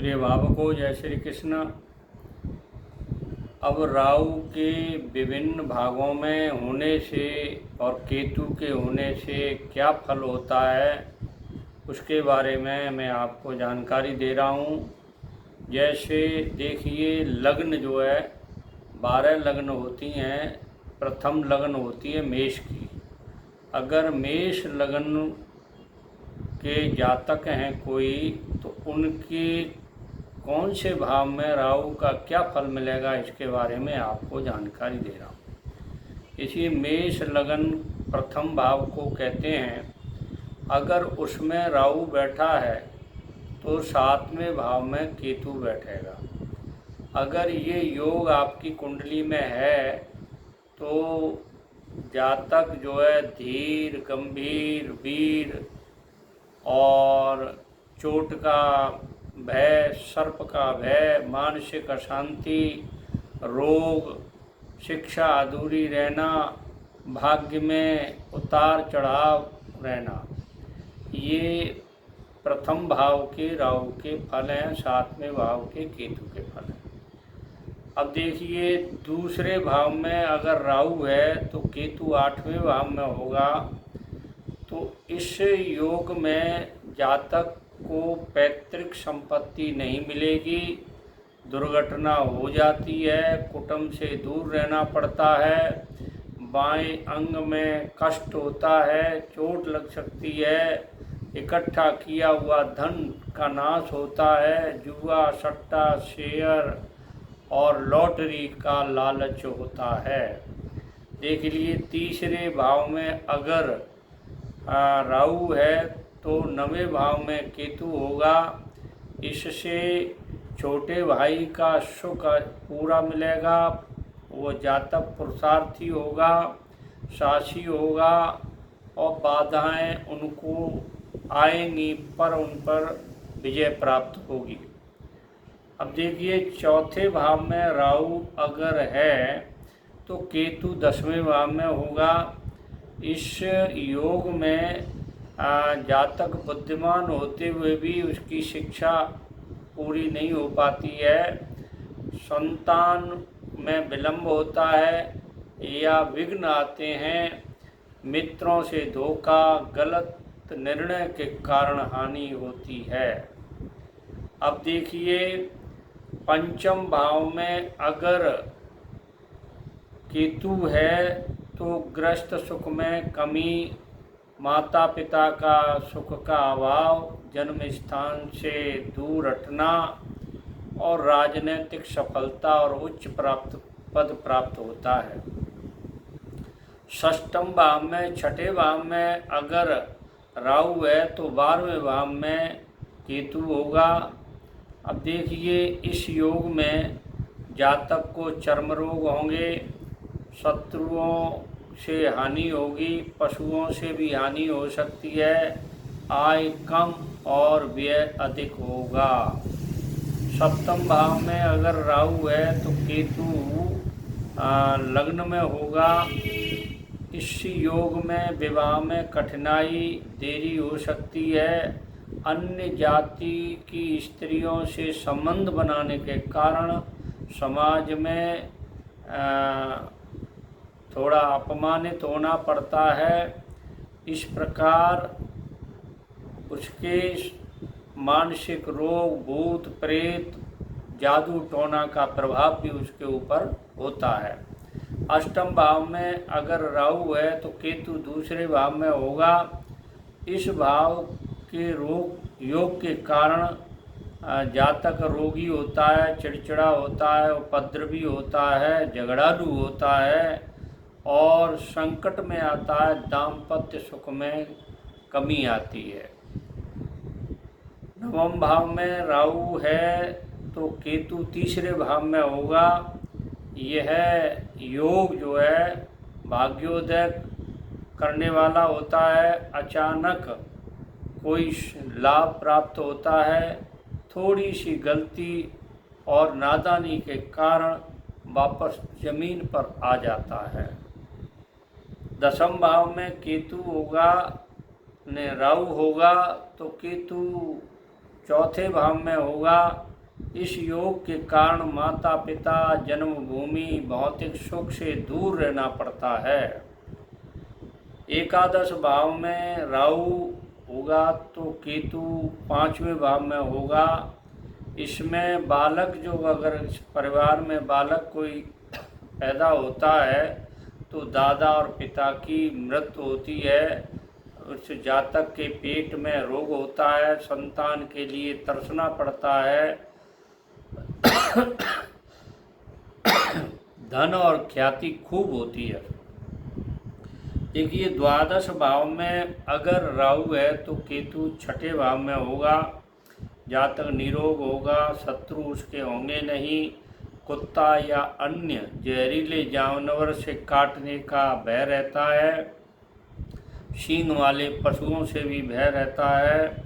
प्रिय भावकों, जय श्री कृष्ण। अब राहु के विभिन्न भागों में होने से और केतु के होने से क्या फल होता है, उसके बारे में मैं आपको जानकारी दे रहा हूँ। जैसे देखिए, लग्न जो है 12 लग्न होती हैं। प्रथम लग्न होती है मेष की। अगर मेष लग्न के जातक हैं कोई, तो उनके कौन से भाव में राहु का क्या फल मिलेगा, इसके बारे में आपको जानकारी दे रहा हूँ। इसी मेष लगन प्रथम भाव को कहते हैं। अगर उसमें राहु बैठा है तो 7वें भाव में केतु बैठेगा। अगर ये योग आपकी कुंडली में है तो जातक जो है धीर, गंभीर, वीर और चोट का भय, सर्प का भय, मानसिक अशांति, रोग, शिक्षा अधूरी रहना, भाग्य में उतार चढ़ाव रहना, ये प्रथम भाव के राहु के फल हैं। 7वें भाव के केतु के फल हैं। अब देखिए, दूसरे भाव में अगर राहु है तो केतु 8वें भाव में होगा। तो इस योग में जातक को पैतृक संपत्ति नहीं मिलेगी, दुर्घटना हो जाती है, कुटुंब से दूर रहना पड़ता है, बाएं अंग में कष्ट होता है, चोट लग सकती है, इकट्ठा किया हुआ धन का नाश होता है, जुआ, सट्टा, शेयर और लॉटरी का लालच होता है। देख लिए, तीसरे भाव में अगर राहु है तो 9वें भाव में केतु होगा। इससे छोटे भाई का सुख पूरा मिलेगा, वो जातक पुरुषार्थी होगा, साहसी होगा और बाधाएं उनको आएंगी पर उन पर विजय प्राप्त होगी। अब देखिए, चौथे भाव में राहु अगर है तो केतु 10वें भाव में होगा। इस योग में जातक बुद्धिमान होते हुए भी उसकी शिक्षा पूरी नहीं हो पाती है, संतान में विलंब होता है या विघ्न आते हैं, मित्रों से धोखा, गलत निर्णय के कारण हानि होती है। अब देखिए, पंचम भाव में अगर केतु है तो गृहस्थ सुख में कमी, माता पिता का सुख का अभाव, जन्म स्थान से दूर हटना और राजनीतिक सफलता और उच्च पद प्राप्त होता है। षष्ठम भाव में, छठे भाव में अगर राहु है तो 12वें भाव में केतु होगा। अब देखिए, इस योग में जातक को चर्म रोग होंगे, शत्रुओं से हानि होगी, पशुओं से भी हानि हो सकती है, आय कम और व्यय अधिक होगा। सप्तम भाव में अगर राहु है तो केतु लग्न में होगा। इस योग में विवाह में कठिनाई, देरी हो सकती है, अन्य जाति की स्त्रियों से संबंध बनाने के कारण समाज में थोड़ा अपमानित होना पड़ता है। इस प्रकार उसके मानसिक रोग, भूत प्रेत, जादू टोना का प्रभाव भी उसके ऊपर होता है। अष्टम भाव में अगर राहु है तो केतु दूसरे भाव में होगा। इस भाव के योग के कारण जातक रोगी होता है, चिड़चिड़ा होता है, उपद्रवी होता है, झगड़ालू होता है और संकट में आता है, दाम्पत्य सुख में कमी आती है। नवम भाव में राहु है तो केतु तीसरे भाव में होगा। यह योग जो है भाग्योदय करने वाला होता है, अचानक कोई लाभ प्राप्त होता है, थोड़ी सी गलती और नादानी के कारण वापस जमीन पर आ जाता है। दसम भाव में केतु होगा, राहु होगा तो केतु चौथे भाव में होगा। इस योग के कारण माता पिता, जन्मभूमि, भौतिक सुख से दूर रहना पड़ता है। एकादश भाव में राहु होगा तो केतु 5वें भाव में होगा। इसमें बालक जो, अगर इस परिवार में बालक कोई पैदा होता है तो दादा और पिता की मृत्यु होती है। उस जातक के पेट में रोग होता है, संतान के लिए तरसना पड़ता है, धन और ख्याति खूब होती है। देखिए, द्वादश भाव में अगर राहु है तो केतु 6ठे भाव में होगा। जातक निरोग होगा, शत्रु उसके होंगे नहीं, कुत्ता या अन्य जहरीले जानवर से काटने का भय रहता है, सींग वाले पशुओं से भी भय रहता है,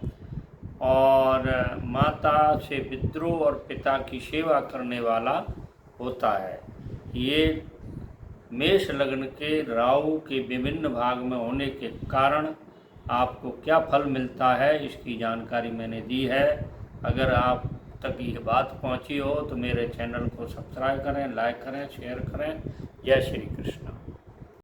और माता से विद्रोह और पिता की सेवा करने वाला होता है। ये मेष लग्न के राहु के विभिन्न भाग में होने के कारण आपको क्या फल मिलता है, इसकी जानकारी मैंने दी है। अगर आप तक ये बात पहुंची हो तो मेरे चैनल को सब्सक्राइब करें, लाइक करें, शेयर करें। जय श्री कृष्ण।